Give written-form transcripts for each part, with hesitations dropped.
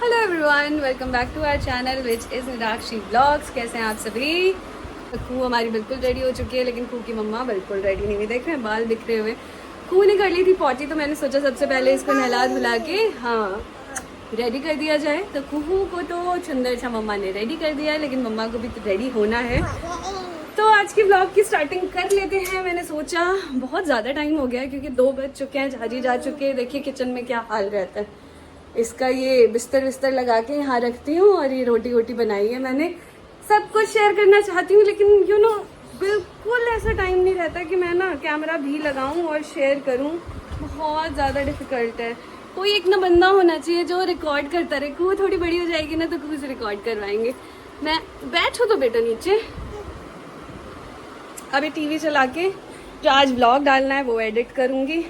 Hello everyone, welcome back to our channel which is Nirakshi blogs. कैसे हैं आप सभी? खू हमारी बिल्कुल रेडी हो चुकी है, लेकिन खू की मम्मा बिल्कुल रेडी नहीं हुई। देख रहे हैं बाल बिखरे हुए। खू ने कर ली थी पॉटी, तो मैंने सोचा सबसे पहले इसको नहला धुला के रेडी कर दिया जाए। तो खू को तो सुंदर सा मम्मा ने रेडी कर दिया है, लेकिन मम्मा को भी तो रेडी होना है। तो आज की ब्लॉग की स्टार्टिंग कर लेते हैं। मैंने सोचा बहुत ज़्यादा टाइम हो गया है, क्योंकि 2 बज चुके हैं, झाजी जा चुके हैं। देखिए किचन में क्या हाल रहता है इसका। ये बिस्तर लगा के यहाँ रखती हूँ, और ये रोटी वोटी बनाई है मैंने। सब कुछ शेयर करना चाहती हूँ, लेकिन बिल्कुल ऐसा टाइम नहीं रहता कि मैं ना कैमरा भी लगाऊं और शेयर करूं। बहुत ज़्यादा डिफिकल्ट है। कोई एक ना बंदा होना चाहिए जो रिकॉर्ड करता रहे। वो थोड़ी बड़ी हो जाएगी ना, तो कुछ रिकॉर्ड करवाएंगे। मैं बैठो तो बेटा नीचे। अभी टीवी चला के जो आज व्लॉग डालना है वो एडिट करूँगी,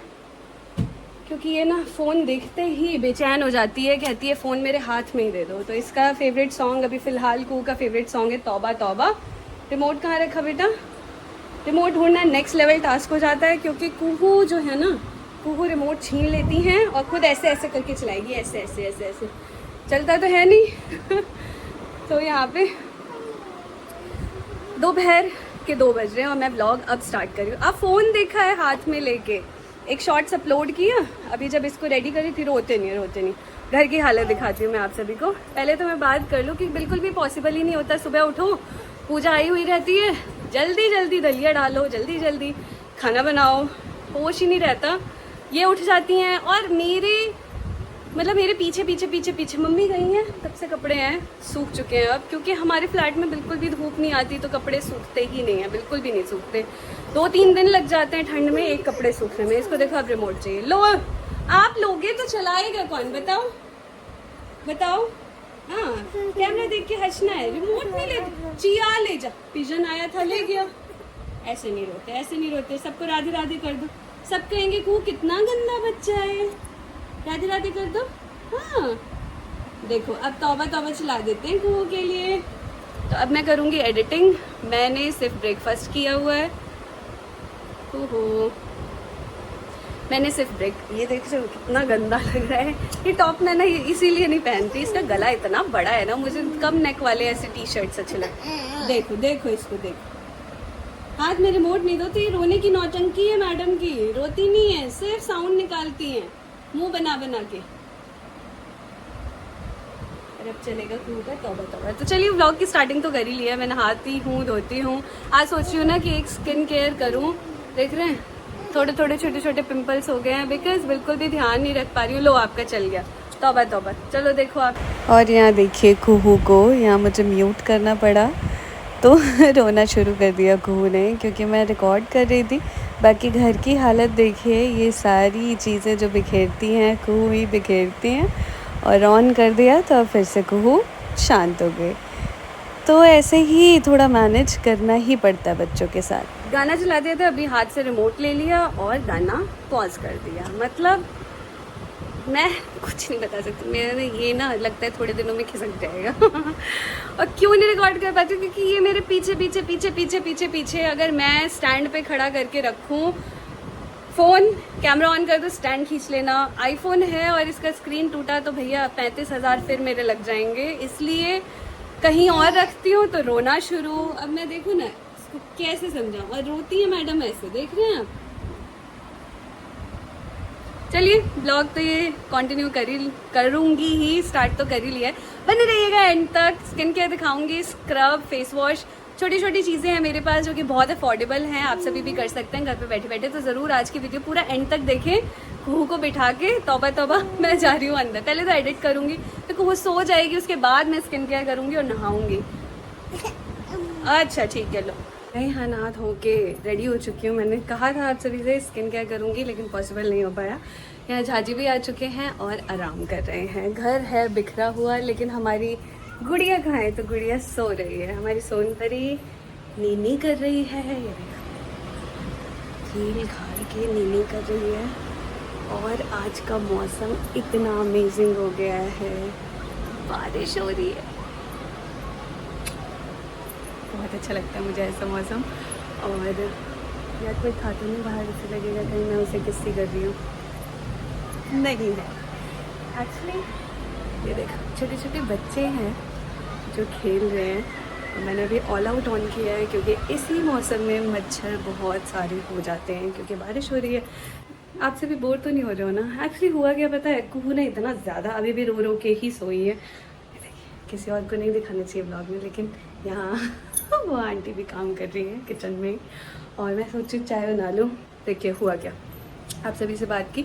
क्योंकि ये ना फ़ोन देखते ही बेचैन हो जाती है, कहती है फ़ोन मेरे हाथ में ही दे दो। तो इसका फेवरेट सॉन्ग अभी फ़िलहाल कू का फेवरेट सॉन्ग है तौबा तौबा। रिमोट कहाँ रखा बेटा? रिमोट ढूंढना नेक्स्ट लेवल टास्क हो जाता है, क्योंकि कूहू जो है ना, कूहू रिमोट छीन लेती हैं और खुद ऐसे ऐसे करके चलाएगी। ऐसे ऐसे ऐसे ऐसे चलता तो है नहीं। तो यहाँ पे दोपहर के 2 बज रहे हैं और मैं ब्लॉग अब स्टार्ट कर रही हूँ। अब फ़ोन देखा है हाथ में लेके, एक शॉर्ट्स अपलोड किया। अभी जब इसको रेडी करी थी, रोते नहीं। घर की हालत दिखाती हूँ मैं आप सभी को। पहले तो मैं बात कर लूँ कि बिल्कुल भी पॉसिबल ही नहीं होता। सुबह उठो, पूजा आई हुई रहती है, जल्दी जल्दी दलिया डालो, जल्दी जल्दी खाना बनाओ, होश ही नहीं रहता। ये उठ जाती हैं और मेरे पीछे मम्मी गई हैं, तब से कपड़े हैं सूख चुके हैं अब, क्योंकि हमारे फ्लैट में बिल्कुल भी धूप नहीं आती, तो कपड़े सूखते ही नहीं हैं, बिल्कुल भी नहीं सूखते। 2-3 दिन लग जाते हैं ठंड में एक कपड़े सूखने में। इसको देखो, अब रिमोट चाहिए। लो, आप लोगे तो चलाएगा कौन? बताओ। हाँ, कैमरा देख के हंसना है। रिमोट नहीं ले, चिया ले जा। पिजन आया था, ले गया। ऐसे नहीं रोते। सबको राधे राधे कर दो। सब कहेंगे कू कितना गंदा बच्चा है, राधे राधे कर दो। हाँ, देखो अब तौबा तौबा चला देते हैं कू के लिए। तो अब मैं करूँगी एडिटिंग। मैंने सिर्फ ब्रेकफास्ट किया हुआ है। ओहो, मैंने सिर्फ ये देख रहे हो कितना गंदा लग रहा है। ये टॉप मैं ना इसीलिए नहीं पहनती, इसका गला इतना बड़ा है ना, मुझे कम नेक वाले ऐसे टी-शर्ट्स अच्छे लगते। देखो इसको देखो। हाथ में रिमोट नहीं दो तो ये रोने की नौटंकी है मैडम की। रोती नहीं है, सिर्फ साउंड निकालती है मुंह बना के। अब चलेगा क्यों का तौबा। तो चलिए व्लॉग की स्टार्टिंग तो कर ही लिया। मैं नहाती हूँ, धोती हूँ। आज सोच रही हूँ ना कि एक स्किन केयर करूँ। देख रहे हैं थोड़े छोटे पिंपल्स हो गए हैं, बिकॉज बिल्कुल भी ध्यान नहीं रख पा रही हूँ। लो, आपका चल गया। तौबा। चलो देखो आप। और यहाँ देखिए कुहू को, यहाँ मुझे म्यूट करना पड़ा, तो रोना शुरू कर दिया कुहू ने, क्योंकि मैं रिकॉर्ड कर रही थी। बाकी घर की हालत देखिए, ये सारी चीज़ें जो बिखेरती हैं कुहू ही बिखेरती हैं। और ऑन कर दिया तो अब फिर से कुहू शांत हो गए। तो ऐसे ही थोड़ा मैनेज करना ही पड़ता है बच्चों के साथ। गाना चला दिया था, अभी हाथ से रिमोट ले लिया और गाना पॉज कर दिया। मतलब मैं कुछ नहीं बता सकती। मेरे ये ना लगता है थोड़े दिनों में खिसक जाएगा। और क्यों नहीं रिकॉर्ड कर पाती हूँ? क्योंकि ये मेरे पीछे अगर मैं स्टैंड पे खड़ा करके रखूँ, फ़ोन कैमरा ऑन कर दो, स्टैंड खींच लेना। आईफोन है और इसका स्क्रीन टूटा तो भैया 35,000 फिर मेरे लग जाएंगे। इसलिए कहीं और रखती हूँ तो रोना शुरू। अब मैं देखूँ ना इसको कैसे समझाऊँ। और रोती है मैडम ऐसे, देख रहे हैं आप। चलिए ब्लॉग तो ये कंटिन्यू करूँगी ही, स्टार्ट तो कर ही लिया है। बने रहिएगा एंड तक। स्किन केयर दिखाऊंगी, स्क्रब, फेस वॉश, छोटी चीज़ें हैं मेरे पास जो कि बहुत अफोर्डेबल हैं। आप सभी भी कर सकते हैं घर पे बैठे। तो ज़रूर आज की वीडियो पूरा एंड तक देखें। कुहू को बिठा के तौबा मैं जा रही हूँ अंदर। पहले तो एडिट करूँगी, तो कुहू सो जाएगी, उसके बाद मैं स्किन केयर करूँगी और नहाऊँगी। अच्छा ठीक है, लो। मैं यहाँ नहा धो के रेडी हो चुकी हूँ। मैंने कहा था आप सभी से स्किन केयर करूँगी, लेकिन पॉसिबल नहीं हो पाया। यहाँ झाजी भी आ चुके हैं और आराम कर रहे हैं। घर है बिखरा हुआ, लेकिन हमारी गुड़िया कहाँ है? तो गुड़िया सो रही है। हमारी सोनपरी नीनी कर रही है। हील खाल के नीनी कर रही है। और आज का मौसम इतना अमेजिंग हो गया है, बारिश हो रही है। बहुत अच्छा लगता है मुझे ऐसा मौसम। और यार कोई खाता नहीं बाहर, इसे लगेगा कहीं मैं उसे किस्सी कर रही हूँ। नहीं है एक्चुअली। ये देखो छोटे छोटे बच्चे हैं जो खेल रहे हैं। और मैंने अभी ऑल आउट ऑन किया है क्योंकि इसी मौसम में मच्छर बहुत सारे हो जाते हैं क्योंकि बारिश हो रही है। आपसे भी बोर तो नहीं हो रहे हो ना? एक्चुअली हुआ क्या पता है, कुहू ने इतना ज़्यादा अभी भी रो रो के ही सोई है। किसी और को नहीं दिखाना चाहिए ब्लॉग में, लेकिन यहाँ वो आंटी भी काम कर रही है किचन में और मैं सोची चाय बना लूँ। देखिए हुआ क्या, आप सभी से बात की,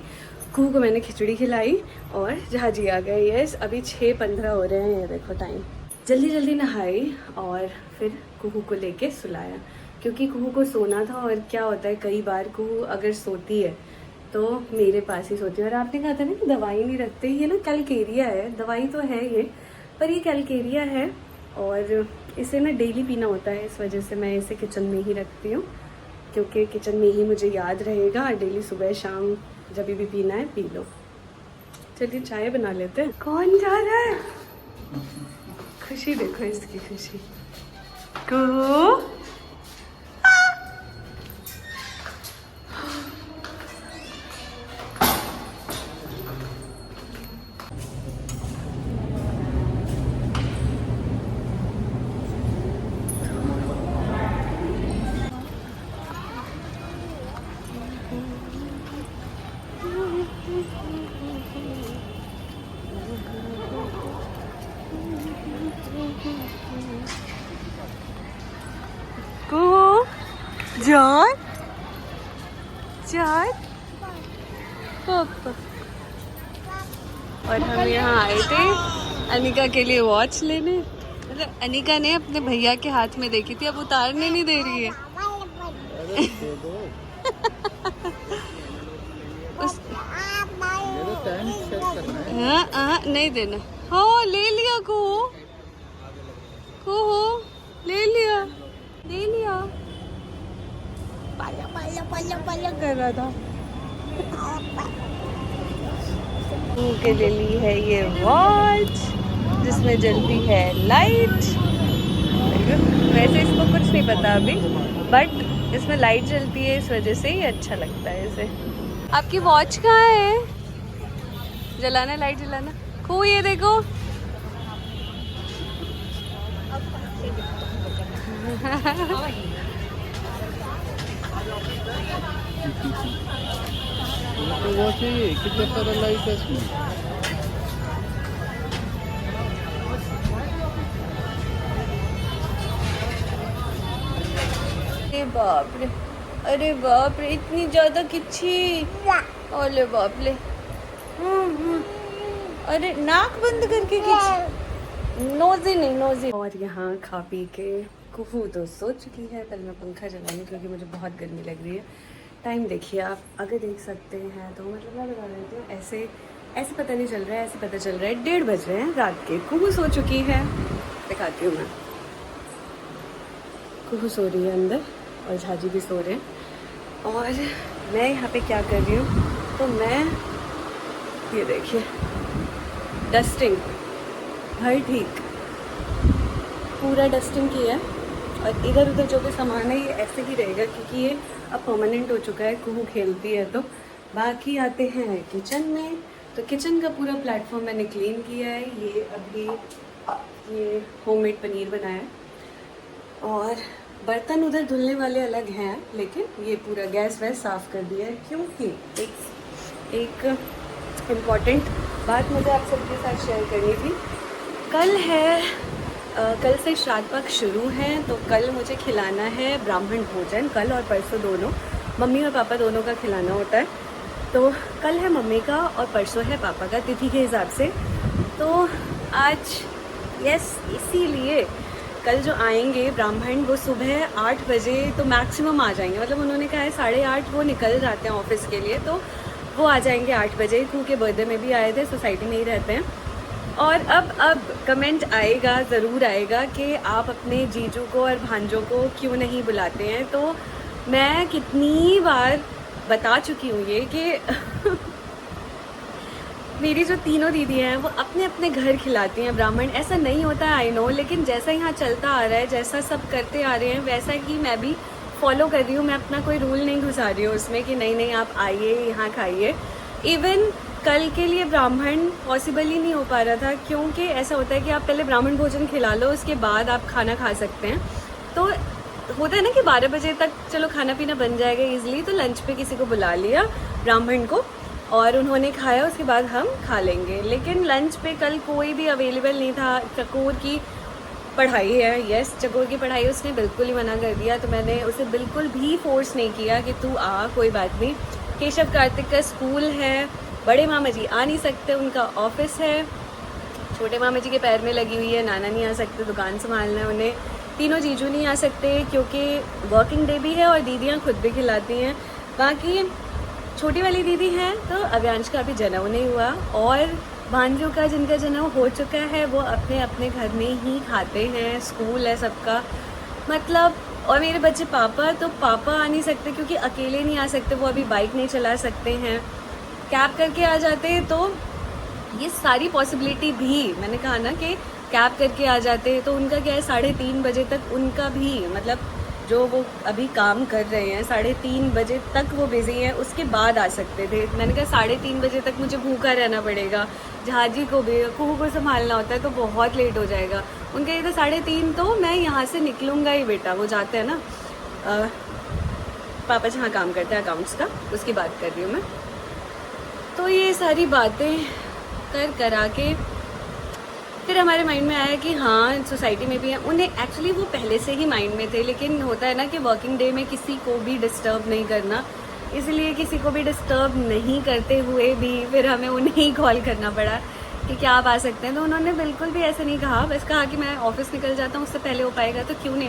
कुहू को मैंने खिचड़ी खिलाई और जहाजी आ गए। यस, अभी 6:15 हो रहे हैं, ये देखो टाइम। जल्दी जल्दी नहाई और फिर कुहू को लेके सुलाया क्योंकि कुहू को सोना था। और क्या होता है, कई बार कुहू अगर सोती है तो मेरे पास ही सोती है। और आपने कहा था ना कि दवाई नहीं रखते, ये ना कैलकेरिया है, दवाई तो है ये, पर ये कैलकेरिया है और इसे ना डेली पीना होता है। इस वजह से मैं इसे किचन में ही रखती हूँ क्योंकि किचन में ही मुझे याद रहेगा। डेली सुबह शाम जब भी पीना है पी लो। चलिए चाय बना लेते हैं। कौन जा रहा है? खुशी देखो इसकी, खुशी को जान जान पापा। और हम यहाँ आए थे अनिका के लिए वॉच लेने। मतलब अनिका ने अपने भैया के हाथ में देखी थी, अब उतारने नहीं दे रही है। हाँ नहीं देना। हाँ ले लिया को ले लिया पाया कर रहा था। के ले ली है ये वॉच जिसमें जलती है लाइट। वैसे इसको कुछ नहीं पता अभी, बट इसमें लाइट जलती है, इस वजह से ही अच्छा लगता है इसे। आपकी वॉच कहाँ है? जलाना, लाइट जलाना। को ये देखो तो वो चाहिए, कितने सारा लाइट है इसमें। अरे बाप रे इतनी ज्यादा किच्छी। अरे बाप रे। अरे नाक बंद करके किच्छी, नोजी नहीं नोजी। और यहाँ खा पी के कुहू तो सो चुकी है। पहले मैं पंखा जला लूँ क्योंकि मुझे बहुत गर्मी लग रही है। टाइम देखिए आप, अगर देख सकते हैं तो मतलब मैं बता देती हूँ, ऐसे पता नहीं चल रहा है, ऐसे पता चल रहा है 1:30 बज रहे हैं रात के। कुहू सो चुकी है, दिखाती हूँ मैं। कुहू सो रही है अंदर और झाजी भी सो रहे हैं। और मैं यहाँ पे क्या कर रही हूँ, तो मैं ये देखिए डस्टिंग, घर ठीक पूरा डस्टिंग किया है। और इधर उधर जो भी सामान है ये ऐसे ही रहेगा क्योंकि ये अब परमानेंट हो चुका है। कुहू खेलती है तो। बाकी आते हैं किचन में, तो किचन का पूरा प्लेटफॉर्म मैंने क्लीन किया है। ये अभी ये होममेड पनीर बनाया है और बर्तन उधर धुलने वाले अलग हैं, लेकिन ये पूरा गैस वैस साफ़ कर दिया है क्योंकि एक इम्पॉर्टेंट बात मुझे आप सबके साथ शेयर करनी थी। कल से श्राद्ध पक्ष शुरू हैं, तो कल मुझे खिलाना है ब्राह्मण भोजन। कल और परसों दोनों, मम्मी और पापा दोनों का खिलाना होता है। तो कल है मम्मी का और परसों है पापा का, तिथि के हिसाब से। तो आज इसीलिए कल जो आएंगे ब्राह्मण वो सुबह 8 बजे तो मैक्सिमम आ जाएंगे। मतलब उन्होंने कहा है 8:30 वो निकल जाते हैं ऑफिस के लिए, तो वो आ जाएंगे 8 बजे। कुहू के बर्थडे में भी आए थे, सोसाइटी में ही रहते हैं। और अब कमेंट आएगा, ज़रूर आएगा कि आप अपने जीजू को और भांजों को क्यों नहीं बुलाते हैं। तो मैं कितनी बार बता चुकी हूँ ये कि मेरी जो तीनों दीदी हैं वो अपने अपने घर खिलाती हैं ब्राह्मण। ऐसा नहीं होता है, आई नो, लेकिन जैसा यहाँ चलता आ रहा है, जैसा सब करते आ रहे हैं, वैसा ही मैं भी फॉलो कर रही हूँ। मैं अपना कोई रूल नहीं घुसा रही हूँ उसमें कि नहीं आप आइए यहाँ खाइए। इवन कल के लिए ब्राह्मण पॉसिबल ही नहीं हो पा रहा था, क्योंकि ऐसा होता है कि आप पहले ब्राह्मण भोजन खिला लो, उसके बाद आप खाना खा सकते हैं। तो होता है ना कि 12 बजे तक चलो खाना पीना बन जाएगा इजीली, तो लंच पे किसी को बुला लिया ब्राह्मण को और उन्होंने खाया, उसके बाद हम खा लेंगे। लेकिन लंच पे कल कोई भी अवेलेबल नहीं था। चकोर की पढ़ाई है, यस चकोर की पढ़ाई, उसने बिल्कुल ही मना कर दिया। तो मैंने उसे बिल्कुल भी फोर्स नहीं किया कि तू आ, कोई बात नहीं। केशव कार्तिक का स्कूल है, बड़े मामा जी आ नहीं सकते, उनका ऑफिस है, छोटे मामा जी के पैर में लगी हुई है, नाना नहीं आ सकते, दुकान संभालना है उन्हें, तीनों जीजू नहीं आ सकते क्योंकि वर्किंग डे भी है और दीदियाँ खुद भी खिलाती हैं। बाकी छोटी वाली दीदी हैं तो अव्यांश का अभी जन्म नहीं हुआ, और भांजियों का जिनका जन्म हो चुका है वो अपने अपने घर में ही खाते हैं, स्कूल है सबका मतलब। और मेरे बच्चे पापा, तो पापा आ नहीं सकते क्योंकि अकेले नहीं आ सकते, वो अभी बाइक नहीं चला सकते हैं, कैब करके आ जाते हैं। तो ये सारी पॉसिबिलिटी भी, मैंने कहा ना कि कैब करके आ जाते हैं, तो उनका क्या है 3:30 बजे तक उनका भी मतलब जो वो अभी काम कर रहे हैं 3:30 बजे तक वो बिज़ी हैं, उसके बाद आ सकते थे। मैंने कहा 3:30 बजे तक मुझे भूखा रहना पड़ेगा, जहाजी को भी कुहू को संभालना होता है तो बहुत लेट हो जाएगा। उनका ये था 3:30, तो मैं यहाँ से निकलूँगा ही बेटा, वो जाते हैं ना पापा जहाँ काम करते हैं अकाउंट्स का, उसकी बात कर रही हूँ मैं। तो ये सारी बातें करा के फिर हमारे माइंड में आया कि हाँ सोसाइटी में भी है। उन्हें एक्चुअली वो पहले से ही माइंड में थे, लेकिन होता है ना कि वर्किंग डे में किसी को भी डिस्टर्ब नहीं करना, इसलिए किसी को भी डिस्टर्ब नहीं करते हुए भी फिर हमें उन्हें ही कॉल करना पड़ा कि क्या आप आ सकते हैं। तो उन्होंने बिल्कुल भी ऐसे नहीं कहा, बस कहा कि मैं ऑफिस निकल जाता हूँ, उससे पहले हो पाएगा तो क्यों नहीं,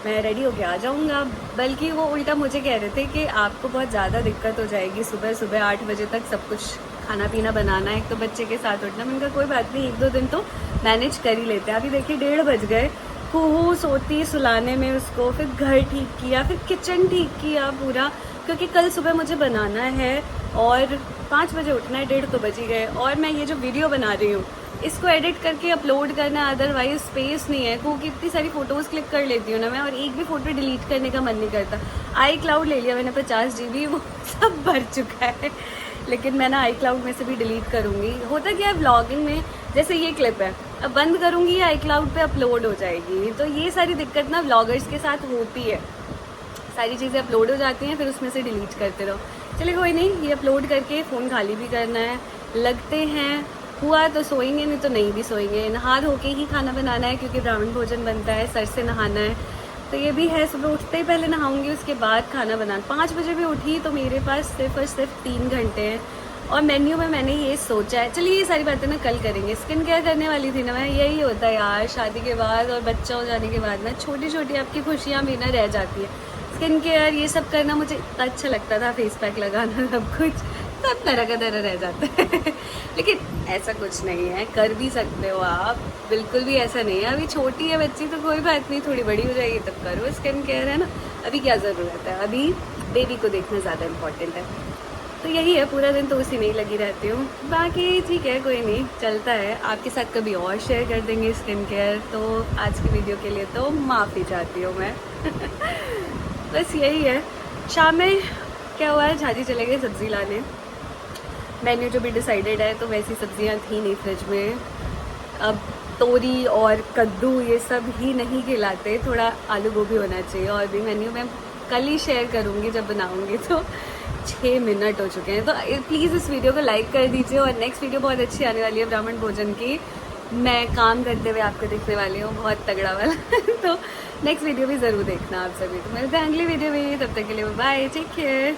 मैं रेडी होके आ जाऊँगा। बल्कि वो उल्टा मुझे कह रहे थे कि आपको बहुत ज़्यादा दिक्कत हो जाएगी, सुबह 8 बजे तक सब कुछ खाना पीना बनाना है, एक तो बच्चे के साथ उठना। मैंने कहा कोई बात नहीं, 1-2 दिन तो मैनेज कर ही लेते हैं। अभी देखिए 1:30 बज गए, कुहू सोती सुलाने में उसको, फिर घर ठीक किया, फिर किचन ठीक किया पूरा, क्योंकि कल सुबह मुझे बनाना है और 5 बजे उठना है, 1:30 तो बज ही गए। और मैं ये जो वीडियो बना रही हूँ इसको एडिट करके अपलोड करना, अदरवाइज स्पेस नहीं है। क्योंकि इतनी सारी फ़ोटोज़ क्लिक कर लेती हूँ ना मैं, और एक भी फ़ोटो डिलीट करने का मन नहीं करता। iCloud ले लिया मैंने 50 GB, वो सब भर चुका है, लेकिन मैं ना iCloud में से भी डिलीट करूँगी। होता क्या है व्लॉगिंग में, जैसे ये क्लिप है, अब बंद करूँगी ये iCloud पे अपलोड हो जाएगी। तो ये सारी दिक्कत ना व्लॉगर्स के साथ होती है, सारी चीज़ें अपलोड हो जाती हैं फिर उसमें से डिलीट करते रहो। चलिए कोई नहीं, ये अपलोड करके फ़ोन खाली भी करना है। लगते हैं हुआ तो सोएंगे, नहीं तो नहीं भी सोएंगे। नहा धो के ही खाना बनाना है क्योंकि ब्राह्मण भोजन बनता है, सर से नहाना है, तो ये भी है। सुबह उठते ही पहले नहाऊंगी, उसके बाद खाना बनाना। 5 बजे भी उठी तो मेरे पास सिर्फ और सिर्फ 3 घंटे हैं। और मेन्यू में मैंने ये सोचा है, चलिए ये सारी बातें ना कल करेंगे। स्किन केयर करने वाली थी ना मैं, यही होता है यार शादी के बाद और बच्चा हो जाने के बाद ना छोटी छोटी आपकी खुशियाँ भी ना रह जाती है। स्किन केयर ये सब करना मुझे इतना अच्छा लगता था, फेस पैक लगाना, सब कुछ सब तरह का तरह रह जाता है लेकिन ऐसा कुछ नहीं है, कर भी सकते हो आप, बिल्कुल भी ऐसा नहीं है। अभी छोटी है बच्ची तो कोई बात नहीं, थोड़ी बड़ी हो जाएगी तब करो स्किन केयर, है ना। अभी क्या ज़रूरत है, अभी बेबी को देखना ज़्यादा इम्पोर्टेंट है। तो यही है, पूरा दिन तो उसी में ही लगी रहती हूँ। बाकी ठीक है, कोई नहीं, चलता है। आपके साथ कभी और शेयर कर देंगे स्किन केयर। तो आज की वीडियो के लिए तो माफ़ी चाहती हूँ मैं बस यही है। शाम में क्या हुआ है, झाजी चले गए सब्ज़ी लाने, मेन्यू जो भी डिसाइडेड है, तो वैसी सब्जियां थी नहीं फ्रिज में। अब तोरी और कद्दू ये सब ही नहीं खिलाते, थोड़ा आलू गोभी होना चाहिए। और भी मेन्यू मैं कल ही शेयर करूँगी जब बनाऊँगी। तो 6 मिनट हो चुके हैं, तो प्लीज़ इस वीडियो को लाइक कर दीजिए। और नेक्स्ट वीडियो बहुत अच्छी आने वाली है ब्राह्मण भोजन की, मैं काम करते हुए आपको देखने वाली हूँ, बहुत तगड़ा वाला तो नेक्स्ट वीडियो भी ज़रूर देखना आप सभी। तो मिलते हैं अगली वीडियो में, तब तक के लिए बाय, टेक केयर।